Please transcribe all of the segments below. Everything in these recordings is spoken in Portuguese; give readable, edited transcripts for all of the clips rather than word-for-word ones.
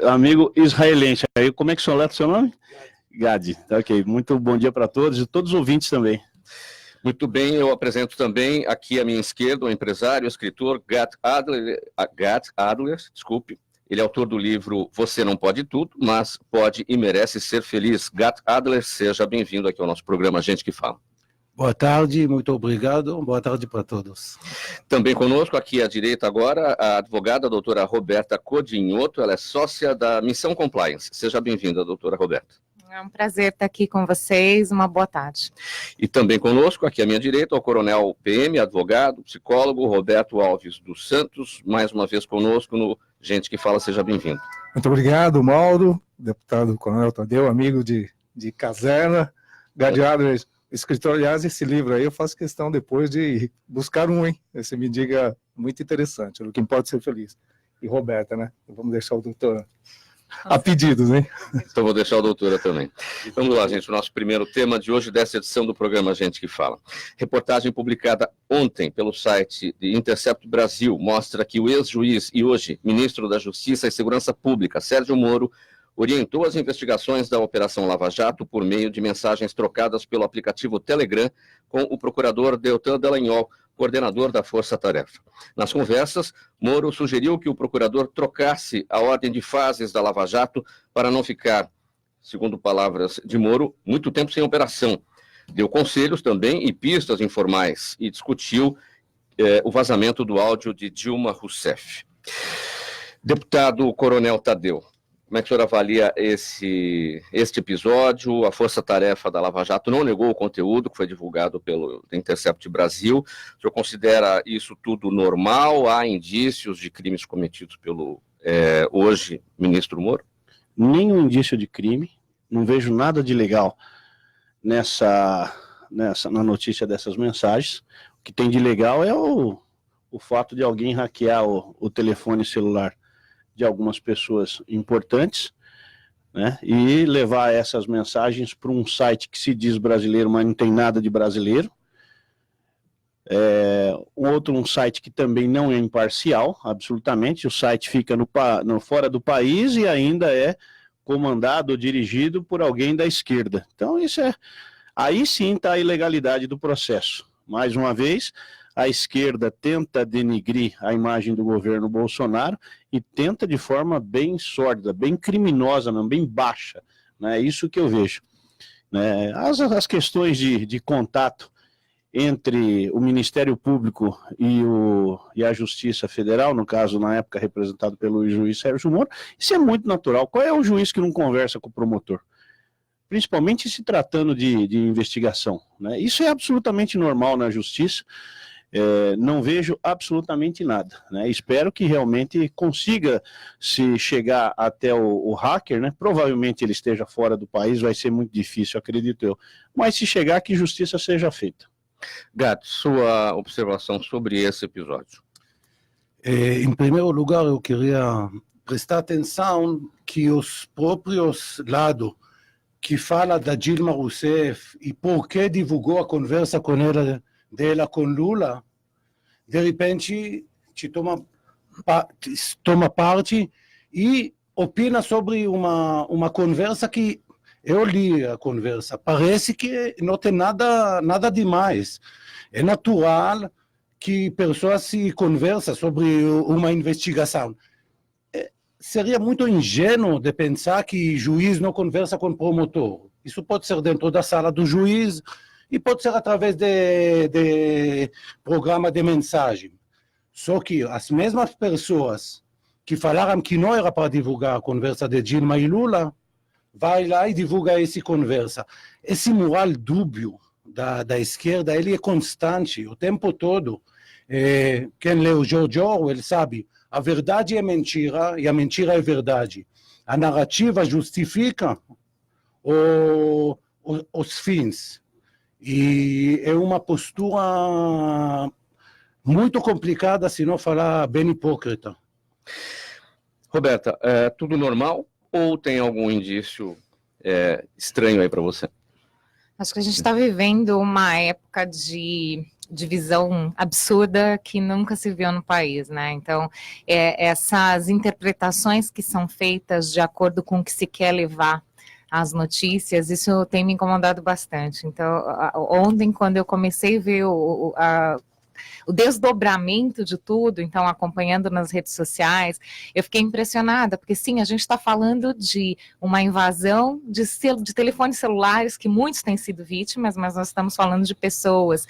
amigo israelense. Aí, como é que soleta o seu nome? Gadi. Ok, muito bom dia para todos e todos os ouvintes também. Muito bem, eu apresento também aqui à minha esquerda o empresário, o escritor Gad Adler, desculpe. Ele é autor do livro Você Não Pode Tudo, mas pode e merece ser feliz. Gad Adler, seja bem-vindo aqui ao nosso programa Gente que Fala. Boa tarde, muito obrigado. Boa tarde para todos. Também conosco, aqui à direita agora, a advogada a doutora Roberta Codinhoto, ela é sócia da Missão Compliance. Seja bem-vinda, doutora Roberta. É um prazer estar aqui com vocês, uma boa tarde. E também conosco, aqui à minha direita, o coronel PM, advogado, psicólogo, Roberto Alves dos Santos, mais uma vez conosco no Gente que Fala, seja bem-vindo. Muito obrigado, Mauro, deputado coronel Tadeu, amigo de caserna, Gad Adler, escritor. Aliás, esse livro aí eu faço questão depois de buscar um, hein? Você me diga, muito interessante, o que pode ser feliz. E Roberta, né? Vamos deixar o doutor a pedidos, hein? Então vou deixar a doutora também. Vamos lá, gente, o nosso primeiro tema de hoje, dessa edição do programa Gente que Fala. Reportagem publicada ontem pelo site de Intercept Brasil mostra que o ex-juiz e hoje ministro da Justiça e Segurança Pública, Sérgio Moro, orientou as investigações da Operação Lava Jato por meio de mensagens trocadas pelo aplicativo Telegram com o procurador Deltan Dallagnol, coordenador da Força Tarefa. Nas conversas, Moro sugeriu que o procurador trocasse a ordem de fases da Lava Jato para não ficar, segundo palavras de Moro, muito tempo sem operação. Deu conselhos também e pistas informais e discutiu o vazamento do áudio de Dilma Rousseff. Deputado Coronel Tadeu, como é que o senhor avalia este episódio? A Força Tarefa da Lava Jato não negou o conteúdo que foi divulgado pelo Intercept Brasil. O senhor considera isso tudo normal? Há indícios de crimes cometidos pelo hoje ministro Moro? Nenhum indício de crime, não vejo nada de legal na notícia dessas mensagens. O que tem de legal é o fato de alguém hackear o telefone celular de algumas pessoas importantes, né, e levar essas mensagens para um site que se diz brasileiro, mas não tem nada de brasileiro. Um site que também não é imparcial, absolutamente. O site fica fora do país e ainda é comandado ou dirigido por alguém da esquerda. Então, aí sim está a ilegalidade do processo. Mais uma vez, a esquerda tenta denigrir a imagem do governo Bolsonaro e tenta de forma bem sórdida, bem criminosa, bem baixa. É isso que eu vejo. As questões de contato entre o Ministério Público e a Justiça Federal, no caso, na época, representado pelo juiz Sérgio Moro, isso é muito natural. Qual é o juiz que não conversa com o promotor? Principalmente se tratando de investigação. Isso é absolutamente normal na Justiça. Não vejo absolutamente nada. Espero que realmente consiga se chegar até o hacker, provavelmente ele esteja fora do país, vai ser muito difícil, acredito eu, mas se chegar, que justiça seja feita. Gato, sua observação sobre esse episódio. Em primeiro lugar, eu queria prestar atenção que os próprios lados que fala da Dilma Rousseff e por que divulgou a conversa com ela dela com Lula, de repente toma parte e opina sobre uma conversa que eu li a conversa. Parece que não tem nada demais. É natural que pessoas se conversam sobre uma investigação. Seria muito ingênuo de pensar que juiz não conversa com promotor. Isso pode ser dentro da sala do juiz, e pode ser através de programa de mensagem. Só que as mesmas pessoas que falaram que não era para divulgar a conversa de Dilma e Lula, vai lá e divulga essa conversa. Esse moral dúbio da esquerda, ele é constante o tempo todo. Quem leu George Orwell sabe, a verdade é mentira e a mentira é verdade. A narrativa justifica os fins. E é uma postura muito complicada, se não falar bem hipócrita. Roberta, tudo normal ou tem algum indício estranho aí para você? Acho que a gente está vivendo uma época de divisão absurda que nunca se viu no país, né? Então, essas interpretações que são feitas de acordo com o que se quer levar às notícias, isso tem me incomodado bastante. Então, ontem, quando eu comecei a ver o desdobramento de tudo, então acompanhando nas redes sociais, eu fiquei impressionada, porque sim, a gente está falando de uma invasão de telefones celulares, que muitos têm sido vítimas, mas nós estamos falando de pessoas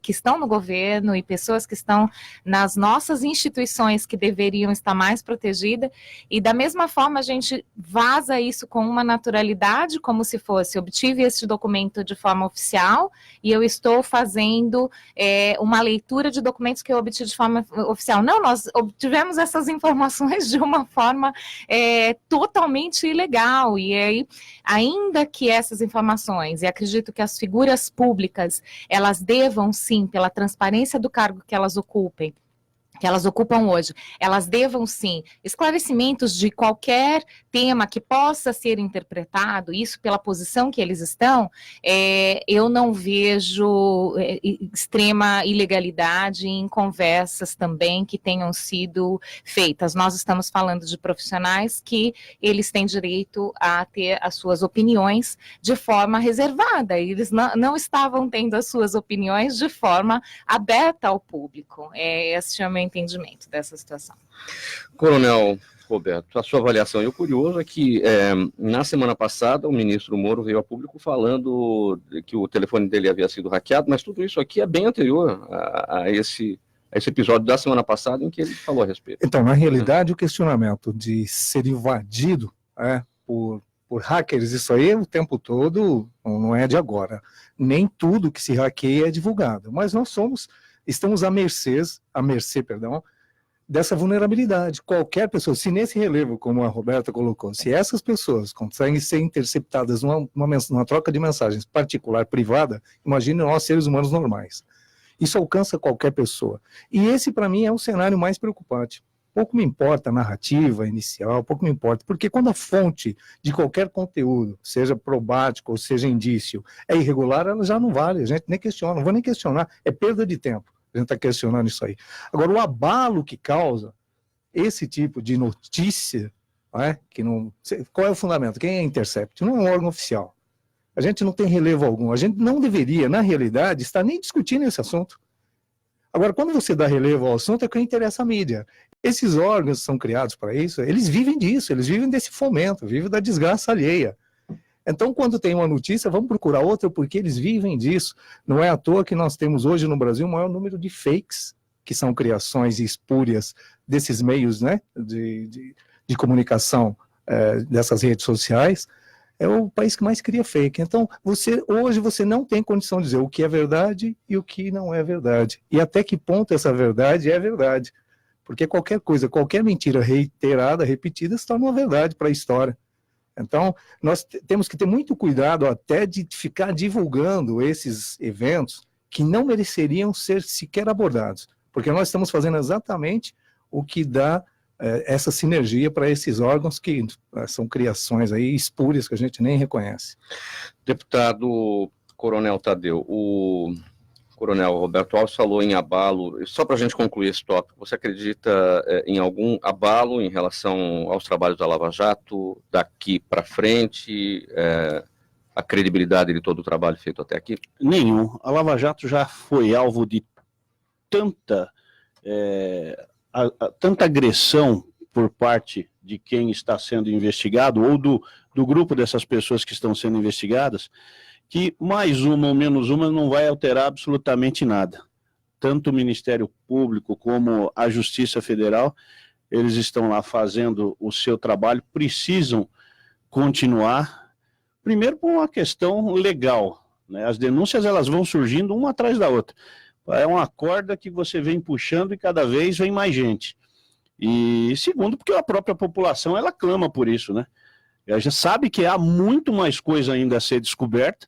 que estão no governo e pessoas que estão nas nossas instituições que deveriam estar mais protegidas, e da mesma forma a gente vaza isso com uma naturalidade, como se fosse, obtive esse documento de forma oficial, e eu estou fazendo uma leitura de documentos que eu obtive de forma oficial. Não, nós obtivemos essas informações de uma forma totalmente ilegal, e aí, ainda que essas informações, e acredito que as figuras públicas, elas devam sim, pela transparência do cargo que elas ocupam hoje, elas devam sim esclarecimentos de qualquer tema que possa ser interpretado, isso pela posição que eles estão, eu não vejo extrema ilegalidade em conversas também que tenham sido feitas. Nós estamos falando de profissionais que eles têm direito a ter as suas opiniões de forma reservada, eles não estavam tendo as suas opiniões de forma aberta ao público. Esse é o meu entendimento dessa situação. Coronel Roberto, a sua avaliação. E o curioso é que na semana passada o ministro Moro veio a público falando que o telefone dele havia sido hackeado, mas tudo isso aqui é bem anterior a esse episódio da semana passada em que ele falou a respeito. Então, na realidade, o questionamento de ser invadido por hackers, isso aí o tempo todo, não é de agora. Nem tudo que se hackeia é divulgado, mas nós estamos à mercê, dessa vulnerabilidade. Qualquer pessoa, se nesse relevo, como a Roberta colocou, se essas pessoas conseguem ser interceptadas numa troca de mensagens particular, privada, imagine nós, seres humanos normais. Isso alcança qualquer pessoa. E esse, para mim, é o cenário mais preocupante. Pouco me importa a narrativa inicial, pouco me importa, porque quando a fonte de qualquer conteúdo, seja probático ou seja indício, é irregular, ela já não vale, a gente nem questiona, não vou nem questionar, é perda de tempo. A gente está questionando isso aí. Agora, o abalo que causa esse tipo de notícia, que não, qual é o fundamento? Quem é Intercept? Não é um órgão oficial. A gente não tem relevo algum. A gente não deveria, na realidade, estar nem discutindo esse assunto. Agora, quando você dá relevo ao assunto, é o que interessa à mídia. Esses órgãos são criados para isso, eles vivem disso, eles vivem desse fomento, vivem da desgraça alheia. Então, quando tem uma notícia, vamos procurar outra, porque eles vivem disso. Não é à toa que nós temos hoje no Brasil o maior número de fakes, que são criações espúrias desses meios, né, de comunicação, dessas redes sociais. É o país que mais cria fake. Então, hoje você não tem condição de dizer o que é verdade e o que não é verdade. E até que ponto essa verdade é verdade. Porque qualquer coisa, qualquer mentira reiterada, repetida, se torna uma verdade para a história. Então, nós temos que ter muito cuidado até de ficar divulgando esses eventos que não mereceriam ser sequer abordados, porque nós estamos fazendo exatamente o que dá essa sinergia para esses órgãos que são criações aí espúrias que a gente nem reconhece. Deputado Coronel Tadeu, o Coronel Roberto Alves falou em abalo, só para a gente concluir esse tópico, você acredita em algum abalo em relação aos trabalhos da Lava Jato, daqui para frente, a credibilidade de todo o trabalho feito até aqui? Nenhum. A Lava Jato já foi alvo de tanta agressão por parte de quem está sendo investigado, ou do grupo dessas pessoas que estão sendo investigadas, que mais uma ou menos uma não vai alterar absolutamente nada. Tanto o Ministério Público como a Justiça Federal, eles estão lá fazendo o seu trabalho, precisam continuar, primeiro por uma questão legal, né? As denúncias elas vão surgindo uma atrás da outra. É uma corda que você vem puxando e cada vez vem mais gente. E segundo, porque a própria população ela clama por isso, né? A gente sabe que há muito mais coisa ainda a ser descoberta,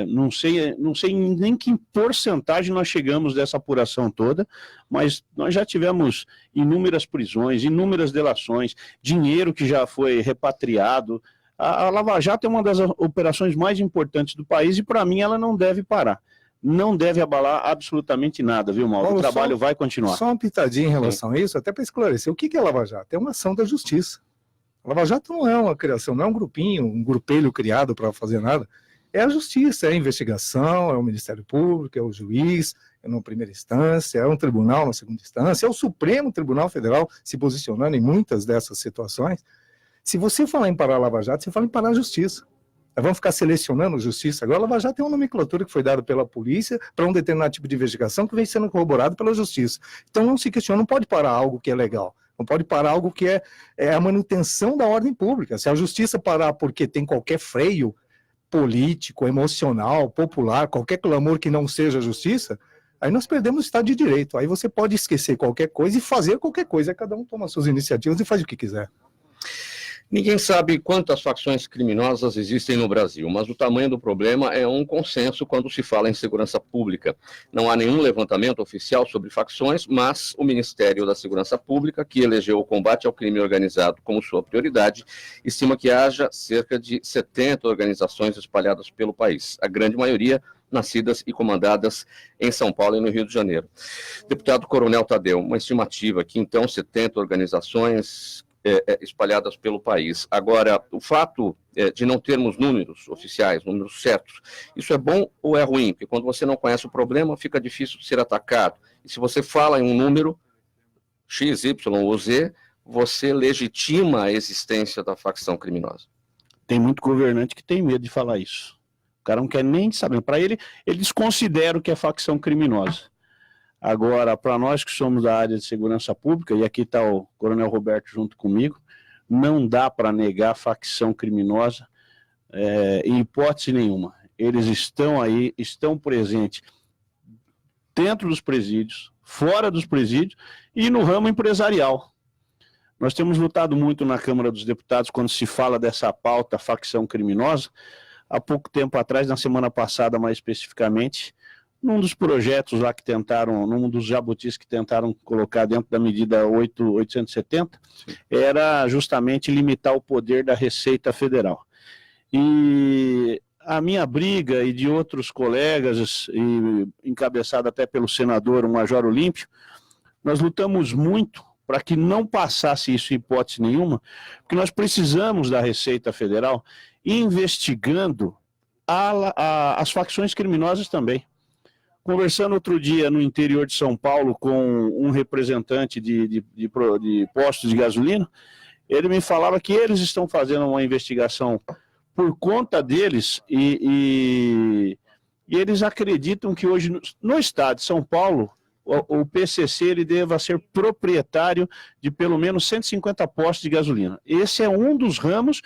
não sei nem que porcentagem nós chegamos dessa apuração toda, mas nós já tivemos inúmeras prisões, inúmeras delações, dinheiro que já foi repatriado. A Lava Jato é uma das operações mais importantes do país e, para mim, ela não deve parar. não deve abalar absolutamente nada, viu, Mauro? Paulo, O trabalho vai continuar. Só uma pitadinha em relação a isso, até para esclarecer. O que é a Lava Jato? É uma ação da justiça. A Lava Jato não é uma criação, não é um grupinho, um grupelho criado para fazer nada. É a justiça, é a investigação, é o Ministério Público, é o juiz, é na primeira instância, é um tribunal na segunda instância, é o Supremo Tribunal Federal se posicionando em muitas dessas situações. Se você falar em parar a Lava Jato, você fala em parar a justiça. Nós vamos ficar selecionando justiça. Agora, a Lava Jato tem uma nomenclatura que foi dada pela polícia para um determinado tipo de investigação que vem sendo corroborado pela justiça. Então, não se questiona, não pode parar algo que é legal. Não pode parar algo que é a manutenção da ordem pública. Se a justiça parar porque tem qualquer freio político, emocional, popular, qualquer clamor que não seja justiça, aí nós perdemos o Estado de Direito. Aí você pode esquecer qualquer coisa e fazer qualquer coisa. Aí cada um toma suas iniciativas e faz o que quiser. Ninguém sabe quantas facções criminosas existem no Brasil, mas o tamanho do problema é um consenso quando se fala em segurança pública. Não há nenhum levantamento oficial sobre facções, mas o Ministério da Segurança Pública, que elegeu o combate ao crime organizado como sua prioridade, estima que haja cerca de 70 organizações espalhadas pelo país, a grande maioria nascidas e comandadas em São Paulo e no Rio de Janeiro. Deputado Coronel Tadeu, uma estimativa que então 70 organizações espalhadas pelo país. Agora, o fato de não termos números oficiais, números certos, isso é bom ou é ruim? Porque quando você não conhece o problema, fica difícil de ser atacado. E se você fala em um número X, Y ou Z, você legitima a existência da facção criminosa. Tem muito governante que tem medo de falar isso. O cara não quer nem saber. Para ele, eles consideram que é facção criminosa. Agora, para nós que somos da área de segurança pública, e aqui está o Coronel Roberto junto comigo, não dá para negar a facção criminosa em hipótese nenhuma. Eles estão aí, estão presentes dentro dos presídios, fora dos presídios e no ramo empresarial. Nós temos lutado muito na Câmara dos Deputados quando se fala dessa pauta facção criminosa. Há pouco tempo atrás, na semana passada mais especificamente, num dos projetos lá que tentaram, num dos jabutis que tentaram colocar dentro da medida 870, era justamente limitar o poder da Receita Federal. E a minha briga e de outros colegas, e encabeçada até pelo senador, o Major Olímpio, nós lutamos muito para que não passasse isso em hipótese nenhuma, porque nós precisamos da Receita Federal investigando as facções criminosas também. Conversando outro dia no interior de São Paulo com um representante de postos de gasolina, ele me falava que eles estão fazendo uma investigação por conta deles e eles acreditam que hoje no estado de São Paulo o PCC ele deva ser proprietário de pelo menos 150 postos de gasolina. Esse é um dos ramos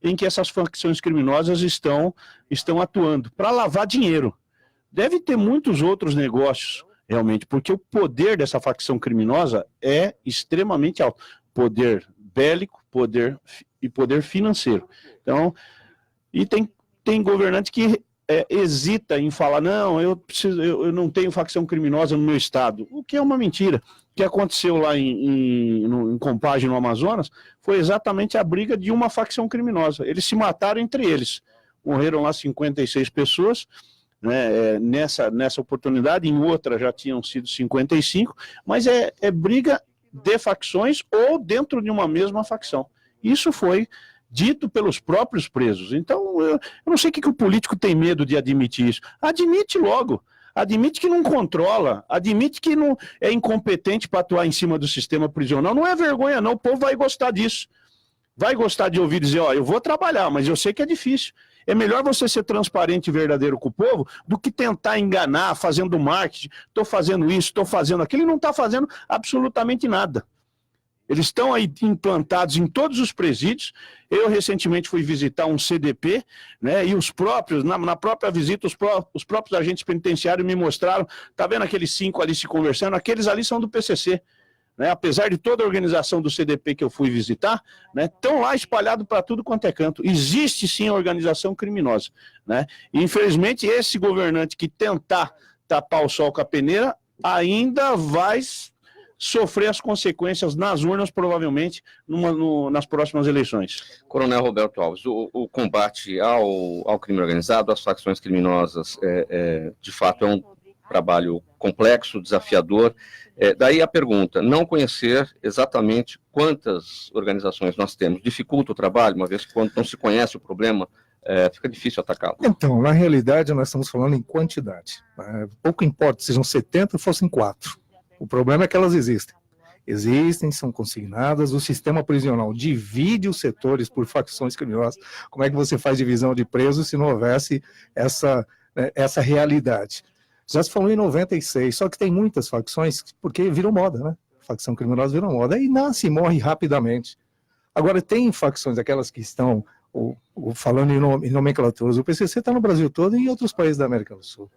em que essas facções criminosas estão atuando, para lavar dinheiro. Deve ter muitos outros negócios, realmente, porque o poder dessa facção criminosa é extremamente alto. Poder bélico, poder financeiro. Então, e tem governante que hesita em falar, não, eu não tenho facção criminosa no meu estado, o que é uma mentira. O que aconteceu lá em Contagem, no Amazonas, foi exatamente a briga de uma facção criminosa. Eles se mataram entre eles. Morreram lá 56 pessoas, né, nessa oportunidade, em outra já tinham sido 55, mas é briga de facções ou dentro de uma mesma facção. Isso foi dito pelos próprios presos. Então, eu não sei o que o político tem medo de admitir isso. Admite logo. Admite que não controla, admite que não é incompetente para atuar em cima do sistema prisional. Não é vergonha, não. O povo vai gostar disso. Vai gostar de ouvir dizer, ó, eu vou trabalhar, mas eu sei que é difícil. É melhor você ser transparente e verdadeiro com o povo do que tentar enganar, fazendo marketing. Estou fazendo isso, estou fazendo aquilo. Ele não está fazendo absolutamente nada. Eles estão aí implantados em todos os presídios. Eu recentemente fui visitar um CDP, né, e os próprios, na própria visita, os próprios agentes penitenciários me mostraram, tá vendo aqueles 5 ali se conversando? Aqueles ali são do PCC. Né, apesar de toda a organização do CDP que eu fui visitar, né, estão lá espalhados para tudo quanto é canto. Existe sim a organização criminosa. Né, e infelizmente esse governante que tentar tapar o sol com a peneira ainda vai sofrer as consequências nas urnas, provavelmente, nas próximas eleições. Coronel Roberto Alves, o combate ao crime organizado, às facções criminosas, de fato é um trabalho complexo, desafiador. Daí a pergunta, não conhecer exatamente quantas organizações nós temos dificulta o trabalho, uma vez que quando não se conhece o problema, fica difícil atacá-lo. Então, na realidade, nós estamos falando em quantidade. Pouco importa, sejam 70 ou fossem 4. O problema é que elas existem. Existem, são consignadas, o sistema prisional divide os setores por facções criminosas. Como é que você faz divisão de presos se não houvesse essa realidade? Já se falou em 96, só que tem muitas facções, porque virou moda, né? Facção criminosa virou moda, e nasce e morre rapidamente. Agora, tem facções, aquelas que estão, falando em nomenclaturas, o PCC está no Brasil todo e em outros países da América do Sul.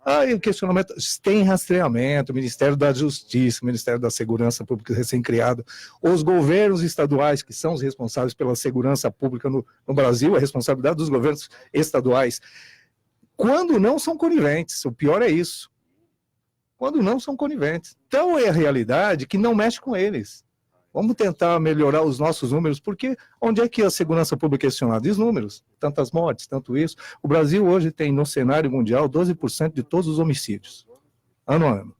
Aí o questionamento, tem rastreamento, Ministério da Justiça, Ministério da Segurança Pública recém-criado, os governos estaduais, que são os responsáveis pela segurança pública no Brasil, a responsabilidade dos governos estaduais, quando não são coniventes, o pior é isso, quando não são coniventes. Então é a realidade que não mexe com eles. Vamos tentar melhorar os nossos números, porque onde é que a segurança pública é questionada? E os números, tantas mortes, tanto isso. O Brasil hoje tem, no cenário mundial, 12% de todos os homicídios, ano a ano.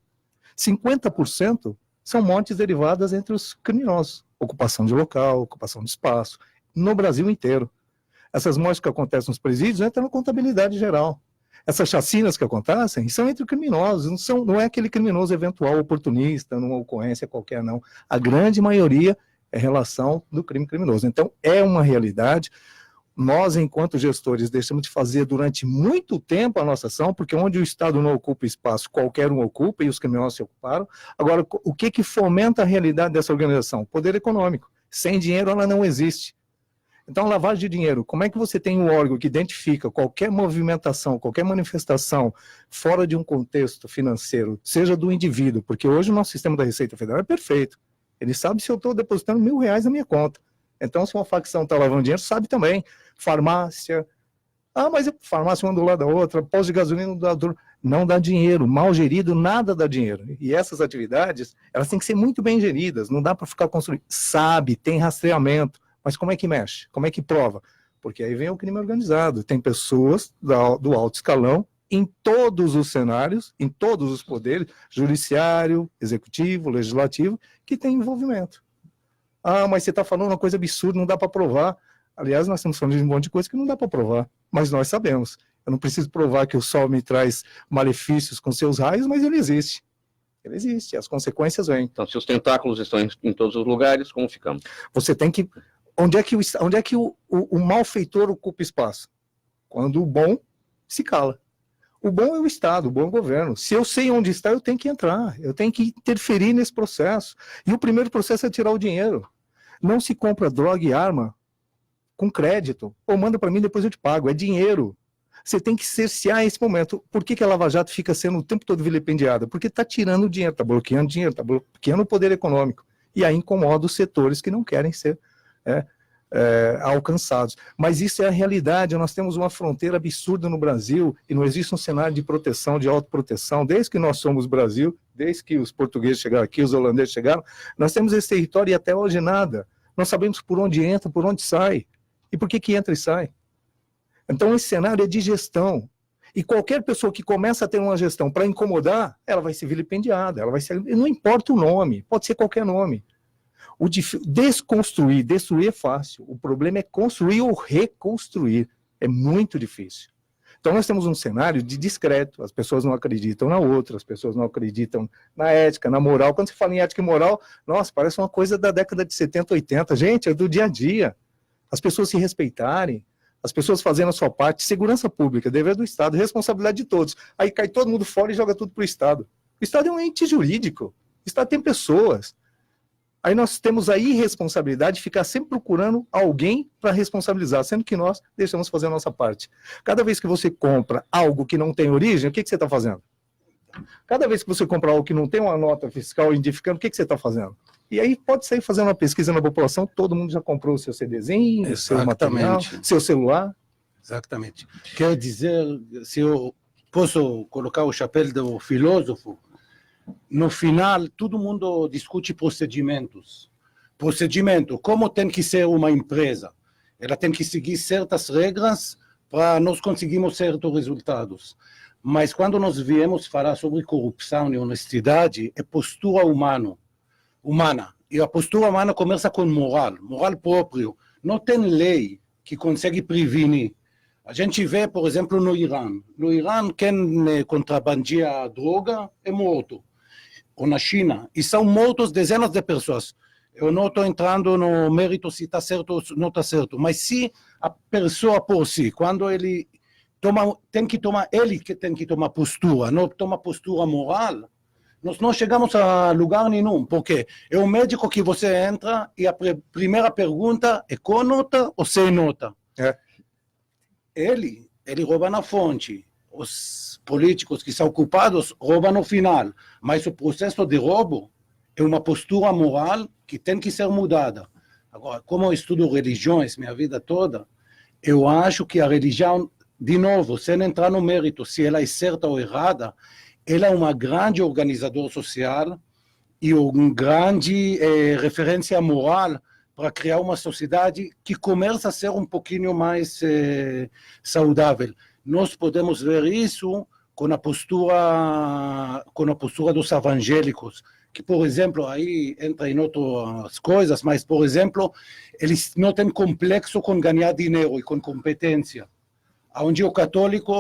50% são mortes derivadas entre os criminosos. Ocupação de local, ocupação de espaço, no Brasil inteiro. Essas mortes que acontecem nos presídios entram na contabilidade geral. Essas chacinas que acontecem são entre criminosos, não é aquele criminoso eventual oportunista, numa ocorrência qualquer, não. A grande maioria é relação do crime criminoso. Então, é uma realidade. Nós, enquanto gestores, deixamos de fazer durante muito tempo a nossa ação, porque onde o Estado não ocupa espaço, qualquer um ocupa, e os criminosos se ocuparam. Agora, o que fomenta a realidade dessa organização? O poder econômico. Sem dinheiro, ela não existe. Então, lavagem de dinheiro, como é que você tem um órgão que identifica qualquer movimentação, qualquer manifestação fora de um contexto financeiro, seja do indivíduo, porque hoje o nosso sistema da Receita Federal é perfeito. Ele sabe se eu estou depositando R$1.000 na minha conta. Então, se uma facção está lavando dinheiro, sabe também. Farmácia. Mas farmácia uma do lado da outra, posto de gasolina do lado do outro. Não dá dinheiro. Mal gerido, nada dá dinheiro. E essas atividades, elas têm que ser muito bem geridas. Não dá para ficar construindo. Sabe, tem rastreamento. Mas como é que mexe? Como é que prova? Porque aí vem o crime organizado. Tem pessoas do alto escalão em todos os cenários, em todos os poderes, judiciário, executivo, legislativo, que tem envolvimento. Mas você está falando uma coisa absurda, não dá para provar. Aliás, nós estamos falando de um monte de coisa que não dá para provar, mas nós sabemos. Eu não preciso provar que o sol me traz malefícios com seus raios, mas ele existe. Ele existe, as consequências vêm. Então, se os tentáculos estão em todos os lugares, como ficamos? Você tem que... Onde é que o malfeitor ocupa espaço? Quando o bom se cala. O bom é o Estado, o bom é o governo. Se eu sei onde está, eu tenho que entrar, eu tenho que interferir nesse processo. E o primeiro processo é tirar o dinheiro. Não se compra droga e arma com crédito, ou manda para mim, depois eu te pago, é dinheiro. Você tem que cercear esse momento. Por que a Lava Jato fica sendo o tempo todo vilipendiada? Porque está tirando dinheiro, está bloqueando dinheiro, está bloqueando o poder econômico. E aí incomoda os setores que não querem ser alcançados. Mas isso é a realidade. Nós temos uma fronteira absurda no Brasil e não existe um cenário de proteção, de autoproteção. Desde que nós somos Brasil, desde que os portugueses chegaram aqui, os holandeses chegaram, nós temos esse território e até hoje nada. Nós sabemos por onde entra, por onde sai. E por que entra e sai? Então esse cenário é de gestão. E qualquer pessoa que começa a ter uma gestão para incomodar, ela vai ser vilipendiada, ela vai ser, não importa o nome, pode ser qualquer nome. Desconstruir, destruir é fácil. O problema é construir ou reconstruir. É muito difícil. Então nós temos um cenário de discreto. As pessoas não acreditam na outra, as pessoas não acreditam na ética, na moral. Quando se fala em ética e moral, nossa, parece uma coisa da década de 70, 80. Gente, é do dia a dia. As pessoas se respeitarem, as pessoas fazendo a sua parte. Segurança pública, dever do Estado, responsabilidade de todos. Aí cai todo mundo fora e joga tudo para o Estado. O Estado é um ente jurídico. O Estado tem pessoas. Aí nós temos a irresponsabilidade de ficar sempre procurando alguém para responsabilizar, sendo que nós deixamos fazer a nossa parte. Cada vez que você compra algo que não tem origem, o que você está fazendo? Cada vez que você compra algo que não tem uma nota fiscal identificando, o que você está fazendo? E aí pode sair fazendo uma pesquisa na população, todo mundo já comprou o seu CDzinho, seu material, seu celular. Exatamente. Quer dizer, se eu posso colocar o chapéu do filósofo, no final, todo mundo discute procedimentos. Procedimento, como tem que ser uma empresa? Ela tem que seguir certas regras para nós conseguirmos certos resultados. Mas quando nós viemos falar sobre corrupção e honestidade, é postura humana. E a postura humana começa com moral próprio. Não tem lei que consegue prevenir. A gente vê, por exemplo, no Irã. No Irã, quem contrabandia droga é morto. Ou na China. E são mortos dezenas de pessoas. Eu não estou entrando no mérito se está certo ou não está certo. Mas se a pessoa por si, quando ele ele que tem que tomar postura, não toma postura moral, nós não chegamos a lugar nenhum. Porque é o médico que você entra e a primeira pergunta é com nota ou sem nota. Ele rouba na fonte. Os políticos que são culpados roubam no final. Mas o processo de roubo é uma postura moral que tem que ser mudada. Agora, como eu estudo religiões minha vida toda, eu acho que a religião, de novo, sem entrar no mérito se ela é certa ou errada, ela é uma grande organizadora social e uma grande referência moral para criar uma sociedade que começa a ser um pouquinho mais saudável. Nós podemos ver isso com a postura dos evangélicos, que, por exemplo, aí entra em outras coisas, mas, por exemplo, eles não têm complexo com ganhar dinheiro e com competência. Onde o católico